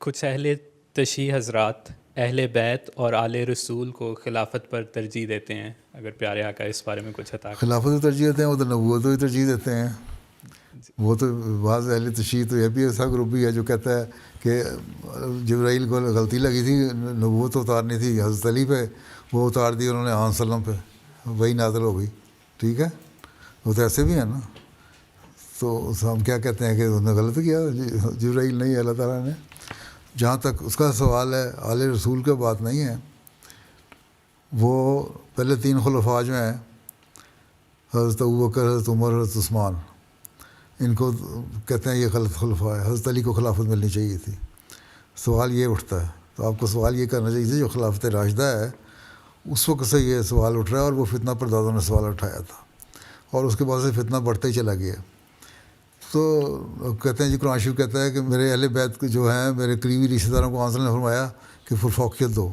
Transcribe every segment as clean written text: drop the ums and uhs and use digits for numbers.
کچھ اہل تشیع حضرات اہل بیت اور آل رسول کو خلافت پر ترجیح دیتے ہیں، اگر پیارے آقا اس بارے میں کچھ عطا کریں۔ خلافت کو ترجیح دیتے ہیں، وہ تو نبوت کو ترجیح دیتے ہیں۔ وہ تو بعض اہل تشیع تو یہ بھی ایسا گروپ بھی ہے جو کہتا ہے کہ جبرائیل کو غلطی لگی تھی، نبوت اتارنی تھی حضرت علی پہ، وہ اتار دی انہوں نے آن وسلم پہ، وہی نازل ہو گئی۔ ٹھیک ہے، وہ تو ایسے بھی ہیں نا۔ تو ہم کیا کہتے ہیں کہ انہوں نے غلط کیا، جبرائیل نہیں اللہ تعالیٰ نے۔ جہاں تک اس کا سوال ہے، آل رسول کا بات نہیں ہے، وہ پہلے تین خلفاء جو ہیں حضرت ابوبکر، حضرت عمر، حضرت عثمان، ان کو کہتے ہیں یہ غلط خلفاء ہے، حضرت علی کو خلافت ملنی چاہیے تھی۔ سوال یہ اٹھتا ہے، تو آپ کو سوال یہ کرنا چاہیے تھا جو خلافت راشدہ ہے اس وقت سے یہ سوال اٹھ رہا ہے، اور وہ فتنہ پردازوں نے سوال اٹھایا تھا، اور اس کے بعد سے فتنہ بڑھتا ہی چلا گیا۔ تو کہتے ہیں جی قرآن شریف کہتا ہے کہ میرے اہل بیت جو ہیں، میرے قریبی رشتہ داروں کو آنسل نے فرمایا کہ فوقیت دو۔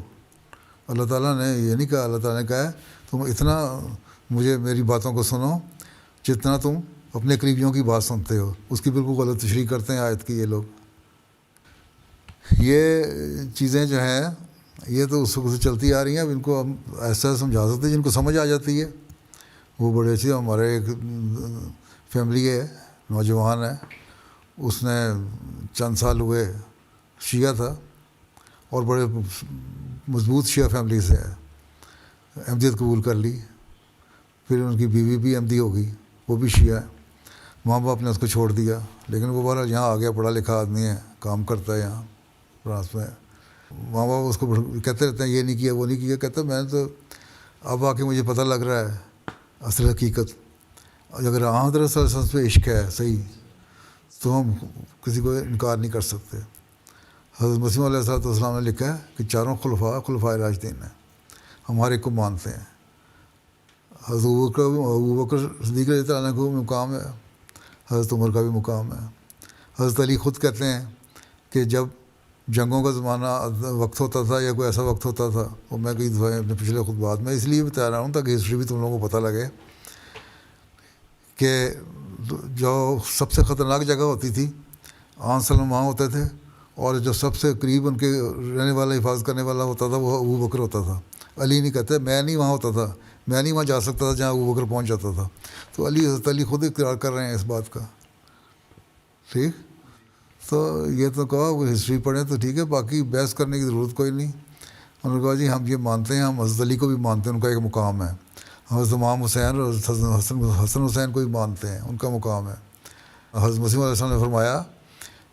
اللہ تعالیٰ نے یہ نہیں کہا، اللہ تعالیٰ نے کہا ہے تم اتنا مجھے میری باتوں کو سنو جتنا تم اپنے قریبیوں کی بات سنتے ہو۔ اس کی بالکل غلط تشریح کرتے ہیں آیت کی یہ لوگ۔ یہ چیزیں جو ہیں یہ تو اس وقت سے چلتی آ رہی ہیں، اب ان کو ہم ایسا سمجھا سکتے ہیں جن کو سمجھ آ جاتی ہے۔ وہ بڑے اچھے، ہمارے ایک فیملی ہے، نوجوان ہے، اس نے چند سال ہوئے شیعہ تھا اور بڑے مضبوط شیعہ فیملی سے ہے، احمدیت قبول کر لی، پھر ان کی بیوی بھی احمدی ہو گئی، وہ بھی شیعہ ہے، ماں باپ نے اس کو چھوڑ دیا، لیکن وہ بہرحال یہاں آ گیا، پڑھا لکھا آدمی ہے، کام کرتا ہے یہاں فرانس میں۔ ماں باپ اس کو کہتے رہتے ہیں یہ نہیں کیا وہ نہیں کیا، کہتا میں نے تو اب آ کے مجھے پتہ لگ رہا ہے اصل حقیقت، اگر حضرت صلی اللہ علیہ وسلم پہ عشق ہے صحیح تو ہم کسی کو انکار نہیں کر سکتے۔ حضرت مسیح علیہ السلام نے لکھا ہے کہ چاروں خلفاء راشدین ہیں، ہمارے کو مانتے ہیں۔ حضرت ابوبکر صدیق رضی اللہ عنہ کو بھی مقام ہے، حضرت عمر کا بھی مقام ہے۔ حضرت علی خود کہتے ہیں کہ جب جنگوں کا زمانہ وقت ہوتا تھا یا کوئی ایسا وقت ہوتا تھا، اور میں کئی دفعہ اپنے پچھلے خطبات میں اس لیے بتا رہا ہوں تاکہ ہسٹری بھی تم لوگوں کو پتہ لگے کہ جو سب سے خطرناک جگہ ہوتی تھی آن سلم وہاں ہوتے تھے، اور جو سب سے قریب ان کے رہنے والا حفاظت کرنے والا ہوتا تھا وہ ابوبکر ہوتا تھا۔ علی نہیں کہتے میں نہیں وہاں ہوتا تھا، میں نہیں وہاں جا سکتا تھا جہاں ابوبکر پہنچ جاتا تھا۔ تو حضرت علی خود اقرار کر رہے ہیں اس بات کا۔ ٹھیک، تو یہ تو کہا وہ ہسٹری پڑھیں تو ٹھیک ہے، باقی بحث کرنے کی ضرورت کوئی نہیں۔ انہوں نے کہا جی ہم یہ مانتے ہیں، ہم حضرت علی کو بھی مانتے ہیں، ان کا ایک مقام ہے۔ حضرت امام حسین اور حسن حسین کو بھی مانتے ہیں، ان کا مقام ہے۔ حضرت مسیح علیہ السلام نے فرمایا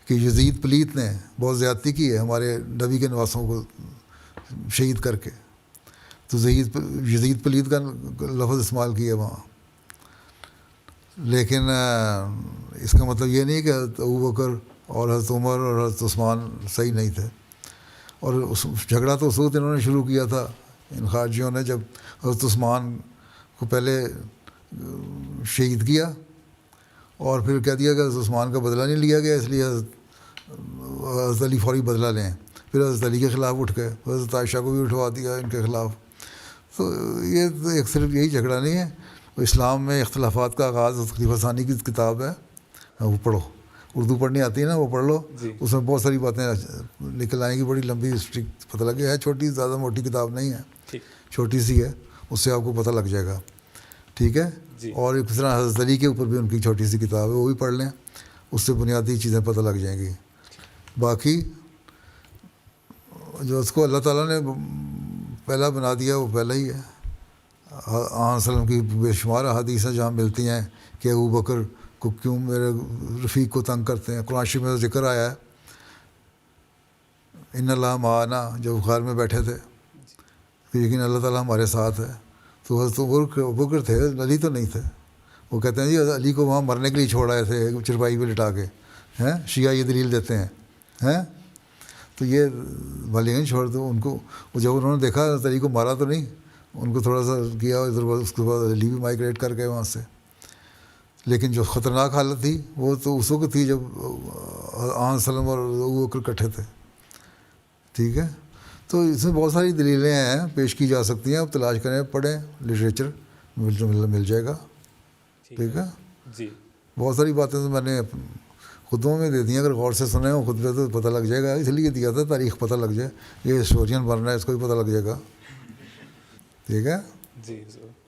کہ یزید پلیت نے بہت زیادتی کی ہے ہمارے نبی کے نواسوں کو شہید کر کے، تو یزید پلیت کا لفظ استعمال کیا وہاں، لیکن اس کا مطلب یہ نہیں کہ حضرت ابوبکر اور حضرت عمر اور حضرت عثمان صحیح نہیں تھے۔ اور جھگڑا تو اس وقت انہوں نے شروع کیا تھا ان خارجیوں نے، جب حضرت عثمان کو پہلے شہید کیا اور پھر کہہ دیا کہ حضرت عثمان کا بدلہ نہیں لیا گیا، اس لیے حضرت علی فوری بدلہ لیں۔ پھر حضرت علی کے خلاف اٹھ گئے، حضرت عائشہ کو بھی اٹھوا دیا ان کے خلاف۔ تو یہ تو ایک صرف یہی جھگڑا نہیں ہے، اسلام میں اختلافات کا آغاز خلیفہ ثانی کی کتاب ہے، وہ پڑھو، اردو پڑھنی آتی ہے نا، وہ پڑھ لو، اس میں بہت ساری باتیں نکل آئیں گی، بڑی لمبی ہسٹری پتہ لگے ہے، چھوٹی زیادہ موٹی کتاب نہیں ہے، چھوٹی سی ہے، اس سے آپ کو پتہ لگ جائے گا۔ ٹھیک ہے، اور اس طرح حضرت علی کے اوپر بھی ان کی چھوٹی سی کتاب ہے، وہ بھی پڑھ لیں، اس سے بنیادی چیزیں پتہ لگ جائیں گی۔ باقی جو اس کو اللہ تعالیٰ نے پہلا بنا دیا وہ پہلا ہی ہے۔ آن وسلم کی بے شمار احادیث ہیں جہاں ملتی ہیں کہ ابوبکر کو کیوں میرے رفیق کو تنگ کرتے ہیں۔ قرآن شریف میں ذکر آیا ہے ان اللہ معنا، جب غار میں بیٹھے تھے لیکن اللہ تعالیٰ ہمارے ساتھ ہے۔ تو حضرت ابوبکر تھے، علی تو نہیں تھے۔ وہ کہتے ہیں جی علی کو وہاں مرنے کے لیے چھوڑ آئے تھے چرپائی پہ لٹا کے، ہیں شیعہ یہ دلیل دیتے ہیں، ہیں تو یہ بھلی نہیں چھوڑ دو ان کو۔ جب انہوں نے دیکھا حضرت علی کو مارا تو نہیں، ان کو تھوڑا سا کیا ادھر، اس کے بعد علی بھی مائگریٹ کر گئے وہاں سے۔ لیکن جو خطرناک حالت تھی وہ تو اس وقت تھی جب آن سلم اور ابوبکر اکٹھے تھے۔ ٹھیک ہے، تو اس میں بہت ساری دلیلیں ہیں پیش کی جا سکتی ہیں، آپ تلاش کریں، پڑھیں، لٹریچر مل جائے گا۔ ٹھیک ہے، جی، بہت ساری باتیں تو میں نے خطبوں میں دیتی ہیں، اگر غور سے سنیں وہ خطبے تو پتہ لگ جائے گا، اس لیے دیا تھا تاریخ پتہ لگ جائے، یہ ہسٹورین بن رہا ہے اس کو بھی پتہ لگ جائے گا. ٹھیک ہے. جی ضرور.